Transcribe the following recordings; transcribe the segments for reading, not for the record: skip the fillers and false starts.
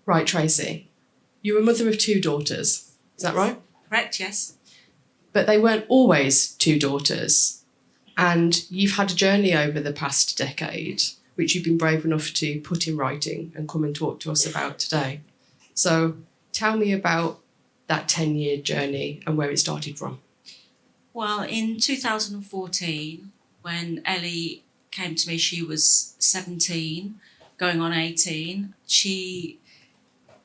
Right, Tracy. You're a mother of 2 daughters. Is that right? Correct, yes. But they weren't always 2 daughters. And you've had a journey over the past decade, which you've been brave enough to put in writing and come and talk to us about today. So tell me about that 10-year journey and where it started from. Well, in 2014, when Ellie came to me, she was 17, going on 18. She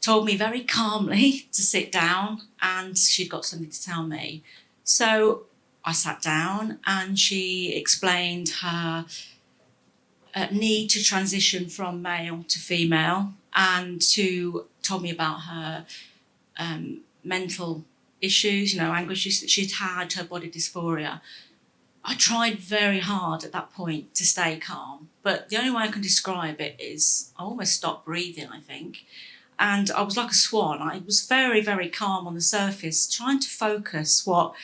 told me very calmly to sit down and she'd got something to tell me. So I sat down and she explained her need to transition from male to female and told me about her mental issues, anguish that she'd had, her body dysphoria. I tried very hard at that point to stay calm, but the only way I can describe it is I almost stopped breathing, I think. And I was like a swan. I was very, very calm on the surface, trying to focus what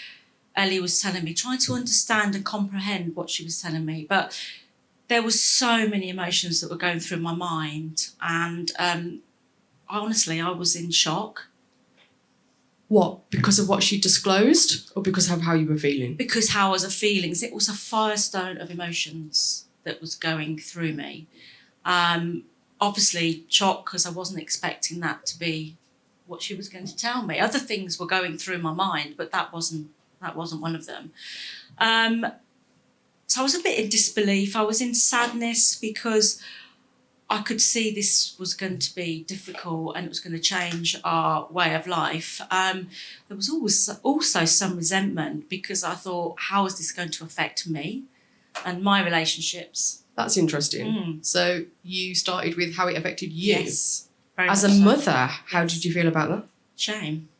Ellie was telling me, trying to understand and comprehend what she was telling me. But there were so many emotions that were going through my mind. And honestly, I was in shock. What? Because of what she disclosed or because of how you were feeling? Because how I was feeling. It was a firestone of emotions that was going through me. Obviously shock because I wasn't expecting that to be what she was going to tell me. Other things were going through my mind, but that wasn't one of them. So I was a bit in disbelief. I was in sadness because I could see this was going to be difficult and it was going to change our way of life. There was also some resentment because I thought, how is this going to affect me and my relationships? That's interesting. So you started with how it affected you. Yes. As a mother, how did you feel about that? Shame.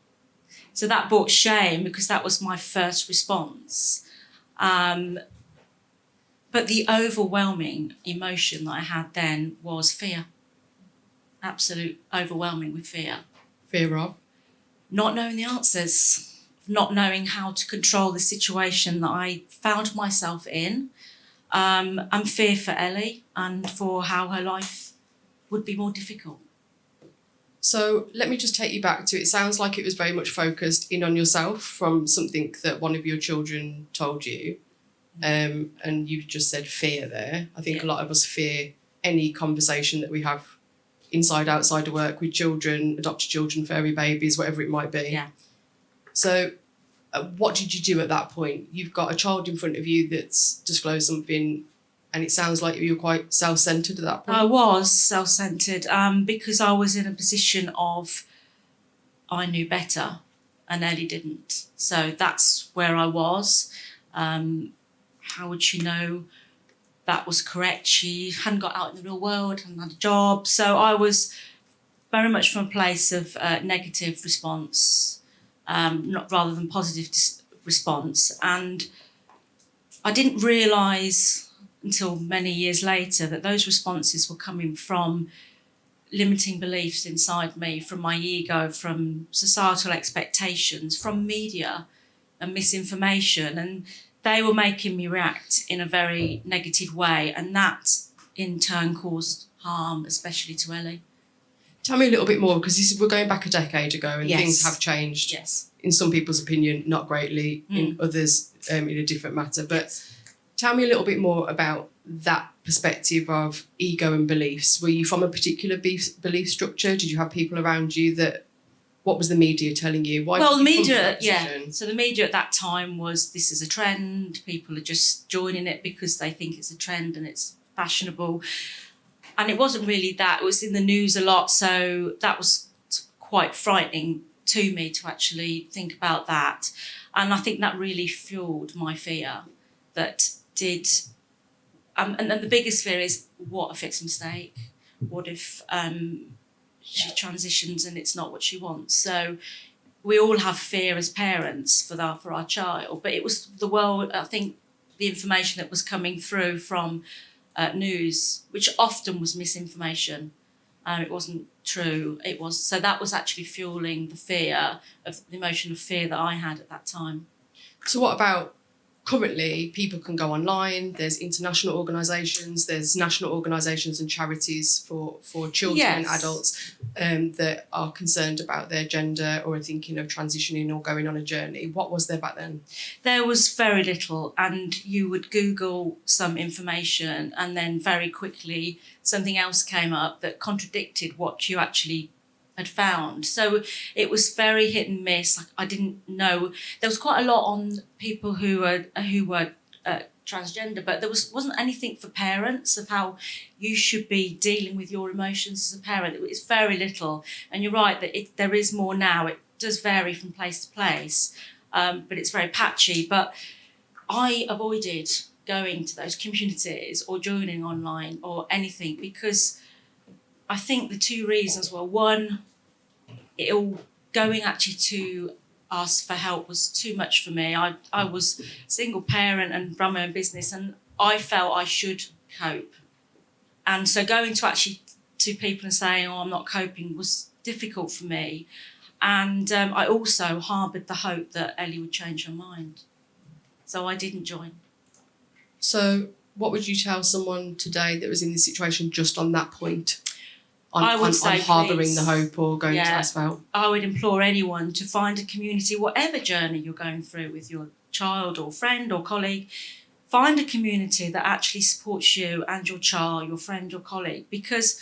So that brought shame because that was my first response. But the overwhelming emotion that I had then was fear. Absolute overwhelming with fear. Fear of? Not knowing the answers, not knowing how to control the situation that I found myself in, and fear for Ellie and for how her life would be more difficult. So let me just take you back to, it sounds like it was very much focused in on yourself from something that one of your children told you. And you just said fear there. I think a lot of us fear any conversation that we have inside, outside of work with children, adopted children, furry babies, whatever it might be. Yeah. So what did you do at that point? You've got a child in front of you that's disclosed something and it sounds like you were quite self-centred at that point. I was self-centred because I was in a position of I knew better and Ellie didn't. So that's where I was. How would she know that was correct? She hadn't got out in the real world, hadn't had a job. So I was very much from a place of negative response, not rather than positive response. And I didn't realise until many years later that those responses were coming from limiting beliefs inside me, from my ego, from societal expectations, from media and misinformation. And they were making me react in a very negative way. And that, in turn, caused harm, especially to Ellie. Tell me a little bit more, because we're going back a decade ago and things have changed. Yes. In some people's opinion, not greatly. In others, in a different matter. But tell me a little bit more about that perspective of ego and beliefs. Were you from a particular belief structure? Did you have people around you that... What was the media telling you? Why well, the media, So the media at that time was, this is a trend. People are just joining it because they think it's a trend and it's fashionable. And it wasn't really that. It was in the news a lot. So that was quite frightening to me to actually think about that. And I think that really fueled my fear that did... and the biggest fear is, what if it's a mistake? What if... she transitions and it's not what she wants. So we all have fear as parents for our child, but it was the world, I think the information that was coming through from news, which often was misinformation. It wasn't true. So that was actually fueling the emotion of fear that I had at that time. So what about currently people can go online, there's international organisations, there's national organisations and charities for children and Yes. adults that are concerned about their gender or are thinking of transitioning or going on a journey. What was there back then? There was very little, and you would Google some information and then very quickly something else came up that contradicted what you actually had found. So it was very hit and miss. Like, I didn't know. There was quite a lot on people who were transgender, but there wasn't anything for parents of how you should be dealing with your emotions as a parent. It's very little, and you're right that there is more now. It does vary from place to place, but it's very patchy. But I avoided going to those communities or joining online or anything because I think the two reasons were, one, going actually to ask for help was too much for me. I was a single parent and run my own business, and I felt I should cope. And so going to actually to people and saying, "Oh, I'm not coping," was difficult for me. And I also harboured the hope that Ellie would change her mind. So I didn't join. So what would you tell someone today that was in this situation just on that point? I would say, on harbouring please, the hope or going to ask for help? I would implore anyone to find a community, whatever journey you're going through with your child or friend or colleague, find a community that actually supports you and your child, your friend, your colleague. Because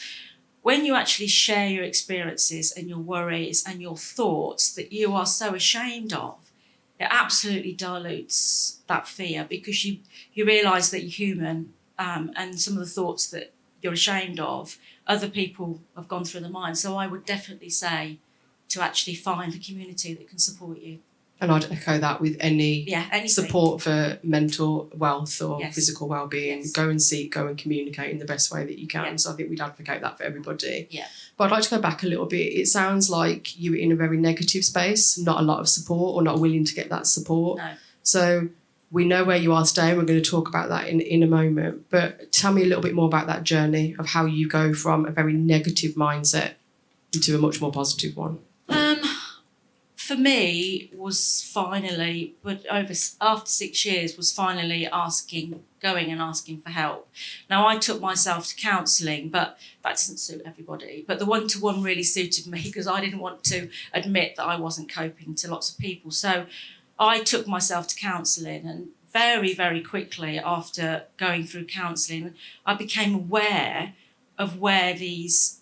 when you actually share your experiences and your worries and your thoughts that you are so ashamed of, it absolutely dilutes that fear, because you realise that you're human, and some of the thoughts that you're ashamed of, other people have gone through the mind. So I would definitely say to actually find a community that can support you. And I'd echo that with anything. Support for mental wealth or physical well-being. Yes. Go and communicate in the best way that you can. Yeah. So I think we'd advocate that for everybody. Yeah. But I'd like to go back a little bit. It sounds like you were in a very negative space, not a lot of support or not willing to get that support. No. So we know where you are today, and we're going to talk about that in a moment. But tell me a little bit more about that journey of how you go from a very negative mindset into a much more positive one. For me, was finally, after 6 years, was finally going and asking for help. Now, I took myself to counselling, but that doesn't suit everybody. But the one-to-one really suited me, because I didn't want to admit that I wasn't coping to lots of people. So I took myself to counselling, and very, very quickly after going through counselling, I became aware of where these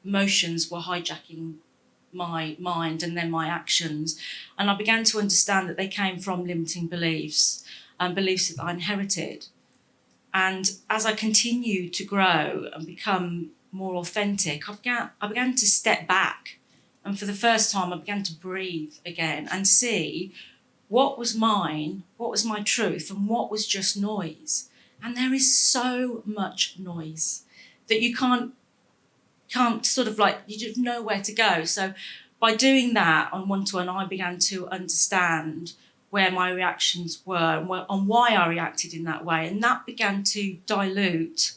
emotions were hijacking my mind and then my actions. And I began to understand that they came from limiting beliefs and beliefs that I inherited. And as I continued to grow and become more authentic, I began to step back. And for the first time, I began to breathe again and see what was mine, what was my truth, and what was just noise. And there is so much noise that you can't sort of, like, you just know where to go. So by doing that on one-to-one, I began to understand where my reactions were and why I reacted in that way. And that began to dilute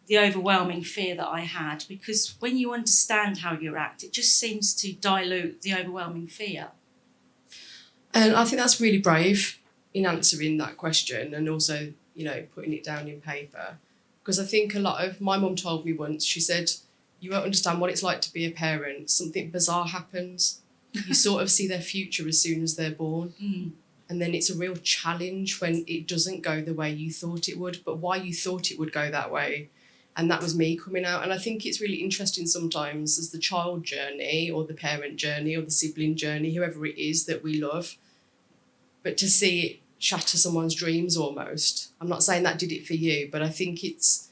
the overwhelming fear that I had, because when you understand how you react, it just seems to dilute the overwhelming fear. And I think that's really brave in answering that question, and also, putting it down in paper. Because I think my mum told me once, she said, "You won't understand what it's like to be a parent. Something bizarre happens. You sort of see their future as soon as they're born. Mm. And then it's a real challenge when it doesn't go the way you thought it would, but why you thought it would go that way." And that was me coming out. And I think it's really interesting sometimes as the child journey or the parent journey or the sibling journey, whoever it is that we love, but to see it shatter someone's dreams almost. I'm not saying that did it for you, but I think it's,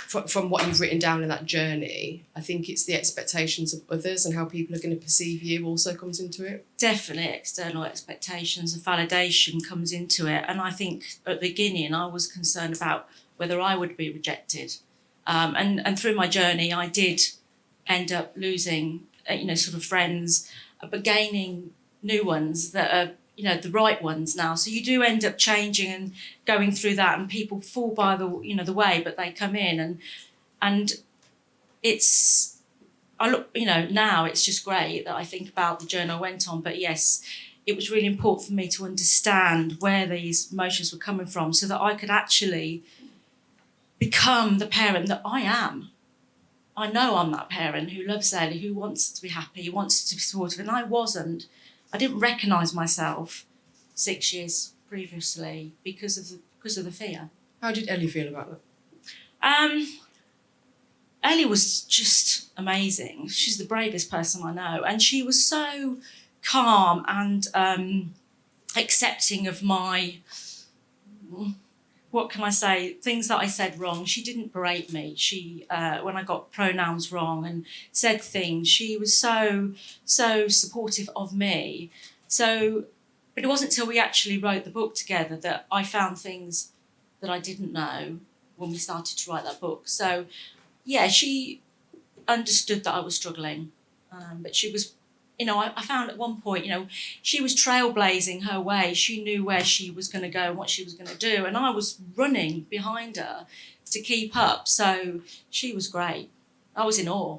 from what you've written down in that journey, I think it's the expectations of others and how people are going to perceive you also comes into it. Definitely external expectations and validation comes into it. And I think at the beginning I was concerned about whether I would be rejected. And through my journey, I did end up losing, sort of friends, but gaining new ones that are, the right ones now. So you do end up changing and going through that, and people fall by the way, but they come in, and now it's just great that I think about the journey I went on. But yes, it was really important for me to understand where these emotions were coming from so that I could actually become the parent that I am. I know I'm that parent who loves Ellie, who wants to be happy, who wants to be supportive, and I wasn't. I didn't recognise myself 6 years previously because of the fear. How did Ellie feel about that? Ellie was just amazing. She's the bravest person I know, and she was so calm and accepting of my, what can I say, things that I said wrong. She didn't berate me. She, when I got pronouns wrong and said things, she was so supportive of me. So, but it wasn't until we actually wrote the book together that I found things that I didn't know when we started to write that book. So, yeah, she understood that I was struggling, but she was, I found at one point, she was trailblazing her way. She knew where she was going to go and what she was going to do, and I was running behind her to keep up. So she was great. I was in awe.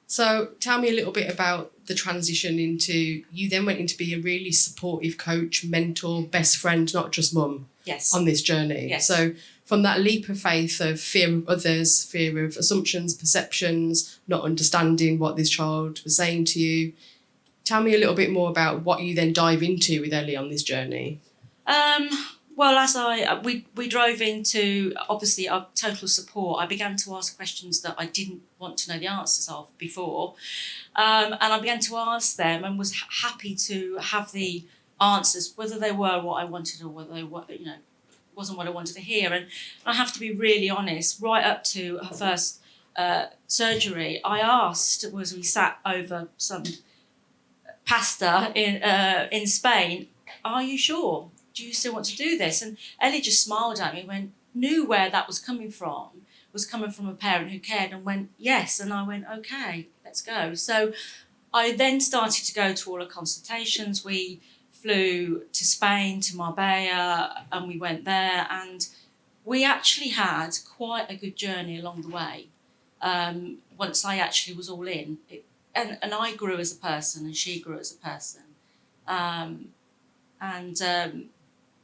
So tell me a little bit about the transition into, you then went into be a really supportive coach, mentor, best friend, not just mum. Yes. On this journey. Yes. So from that leap of faith of fear of others, fear of assumptions, perceptions, not understanding what this child was saying to you, tell me a little bit more about what you then dive into with Ellie on this journey. Well, as we drove into, obviously, our total support, I began to ask questions that I didn't want to know the answers of before. And I began to ask them and was happy to have the answers, whether they were what I wanted or whether they were, wasn't what I wanted to hear. And I have to be really honest, right up to her first surgery, I asked, as we sat over some pasta in Spain, are you sure? Do you still want to do this? And Ellie just smiled at me, knew where that was coming from a parent who cared, and went, yes. And I went, okay, let's go. So I then started to go to all her consultations. We flew to Spain, to Marbella, and we went there, and we actually had quite a good journey along the way. Once I actually was all in, and I grew as a person, and she grew as a person.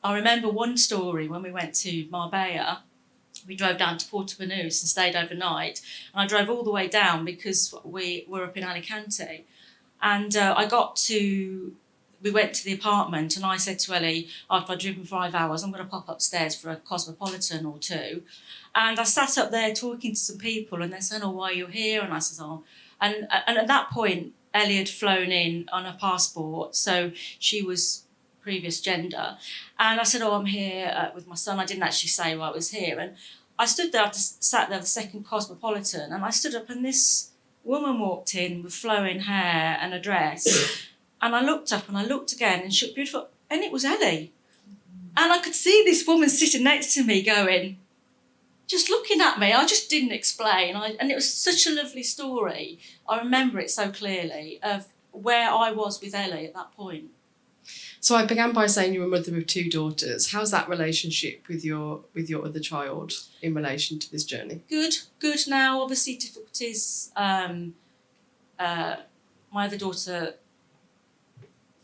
I remember one story when we went to Marbella. We drove down to Puerto Banús and stayed overnight, and I drove all the way down because we were up in Alicante, and we went to the apartment, and I said to Ellie, after I'd driven 5 hours, I'm going to pop upstairs for a Cosmopolitan or two. And I sat up there talking to some people, and they're saying, oh, why are you here? And I said, oh. And at that point, Ellie had flown in on her passport, so she was previous gender. And I said, oh, I'm here with my son. I didn't actually say why I was here. And I stood there, sat there, the second Cosmopolitan, and I stood up, and this woman walked in with flowing hair and a dress. And I looked up and I looked again, and she looked beautiful. And it was Ellie. And I could see this woman sitting next to me going, just looking at me. I just didn't explain. And it was such a lovely story. I remember it so clearly of where I was with Ellie at that point. So I began by saying you're a mother of 2 daughters. How's that relationship with your other child in relation to this journey? Good now. Obviously, difficulties. My other daughter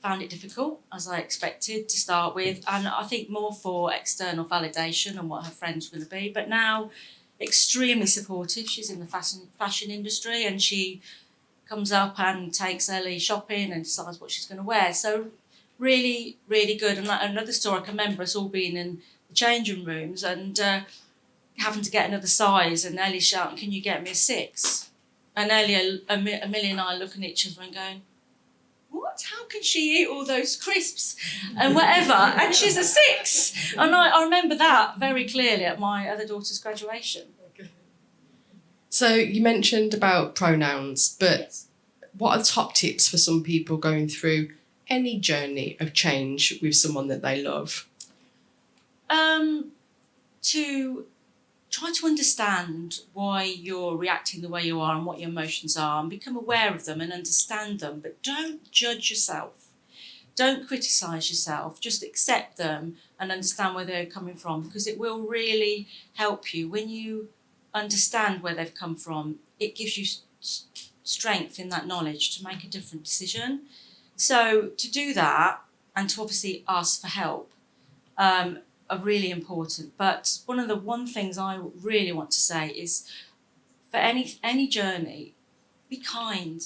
found it difficult, as I expected to start with, and I think more for external validation and what her friends were going to be. But now, extremely supportive. She's in the fashion industry, and she comes up and takes Ellie shopping and decides what she's going to wear. So really, really good. And another story, I can remember us all being in the changing rooms and having to get another size, and Ellie shouting, "Can you get me a 6?" And Ellie, Amelia and I looking at each other and going, what? How can she eat all those crisps and whatever? And she's a 6. And I remember that very clearly at my other daughter's graduation. Okay. So you mentioned about pronouns, but Yes. What are top tips for some people going through any journey of change with someone that they love? To try to understand why you're reacting the way you are and what your emotions are, and become aware of them and understand them, but don't judge yourself. Don't criticise yourself. Just accept them and understand where they're coming from, because it will really help you. When you understand where they've come from, it gives you strength in that knowledge to make a different decision. So to do that and to obviously ask for help are really important. But one things I really want to say is for any journey, be kind,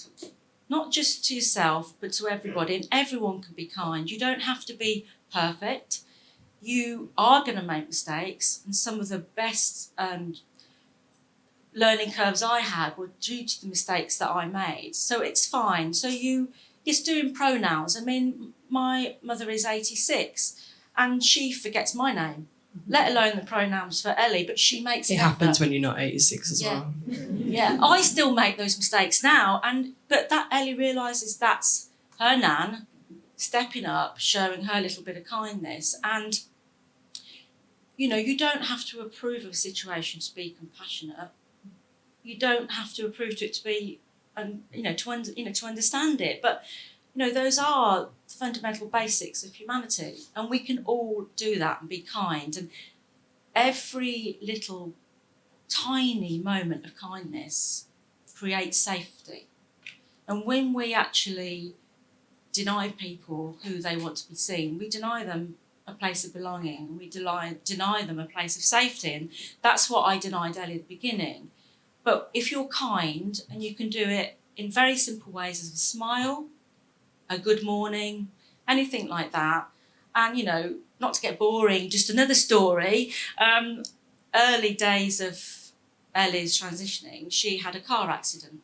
not just to yourself, but to everybody. And everyone can be kind. You don't have to be perfect. You are going to make mistakes. And some of the best learning curves I had were due to the mistakes that I made. So it's fine. So it's doing pronouns. I mean, my mother is 86 and she forgets my name, let alone the pronouns for Ellie, but she makes It happens when you're not 86 as well. Yeah, I still make those mistakes now, but that Ellie realises that's her nan stepping up, showing her little bit of kindness. And, you don't have to approve of a situation to be compassionate. You don't have to approve to it to be, to understand it. But, those are fundamental basics of humanity. And we can all do that and be kind. And every little tiny moment of kindness creates safety. And when we actually deny people who they want to be seen, we deny them a place of belonging, we deny them a place of safety. And that's what I denied Ellie at the beginning. But if you're kind, and you can do it in very simple ways, as a smile, a good morning, anything like that, and not to get boring, just another story. Early days of Ellie's transitioning, she had a car accident.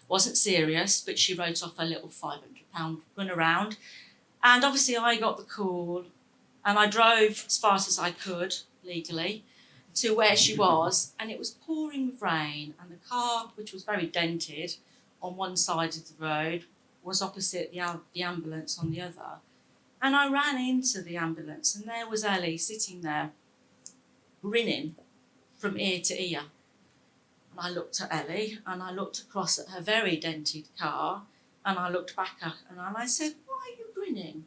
Wasn't serious, but she wrote off a little £500 run around. And obviously I got the call and I drove as fast as I could, legally, to where she was, and it was pouring with rain, and the car, which was very dented on one side of the road, was opposite the ambulance on the other. And I ran into the ambulance, and there was Ellie sitting there, grinning from ear to ear. And I looked at Ellie, and I looked across at her very dented car, and I looked back at her, and I said, "Why are you grinning?"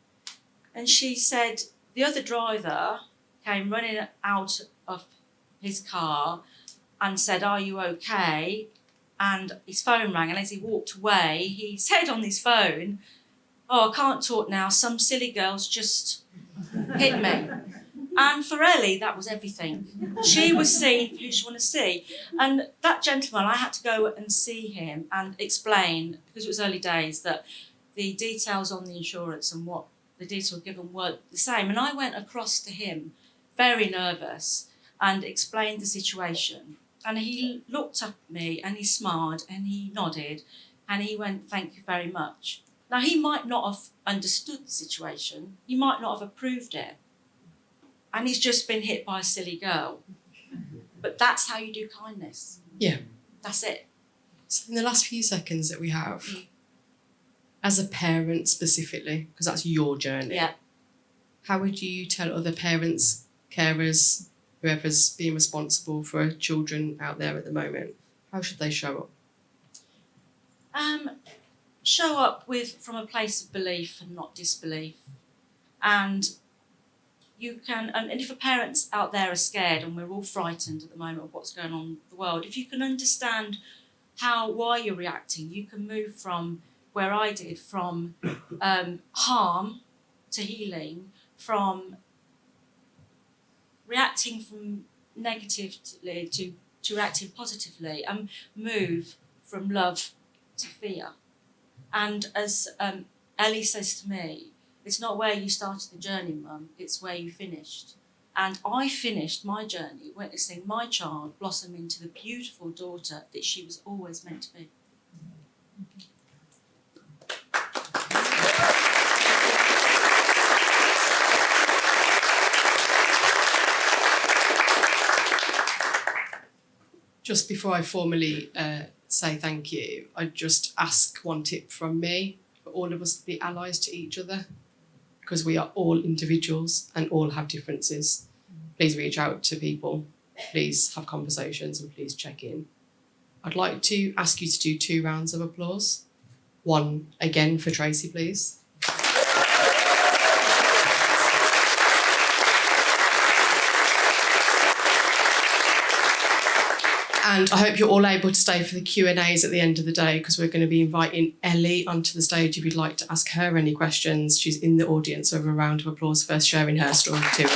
And she said, the other driver came running out of his car and said, "Are you okay?" And his phone rang, and as he walked away, he said on his phone, "Oh, I can't talk now, some silly girls just hit me." And for Ellie, that was everything. She was seeing who she wanted to see. And that gentleman, I had to go and see him and explain, because it was early days, that the details on the insurance and what the details given weren't the same. And I went across to him, very nervous, and explained the situation. And he looked at me and he smiled and he nodded and he went, "Thank you very much." Now, he might not have understood the situation. He might not have approved it. And he's just been hit by a silly girl. But that's how you do kindness. Yeah. That's it. So in the last few seconds that we have, as a parent specifically, because that's your journey, how would you tell other parents, carers, whoever's being responsible for children out there at the moment, how should they show up? Show up from a place of belief and not disbelief. And you can, and if a parents out there are scared, and we're all frightened at the moment of what's going on in the world, if you can understand why you're reacting, you can move from where I did, from harm to healing, from reacting from negatively to reacting positively, and move from love to fear. And as Ellie says to me, it's not where you started the journey, Mum, it's where you finished. And I finished my journey witnessing my child blossom into the beautiful daughter that she was always meant to be. Just before I formally say thank you, I'd just ask one tip from me for all of us to be allies to each other, because we are all individuals and all have differences. Please reach out to people, please have conversations, and please check in. I'd like to ask you to do 2 rounds of applause. One again for Tracy, please. And I hope you're all able to stay for the Q&As at the end of the day, because we're going to be inviting Ellie onto the stage if you'd like to ask her any questions. She's in the audience, so a round of applause for sharing her story too.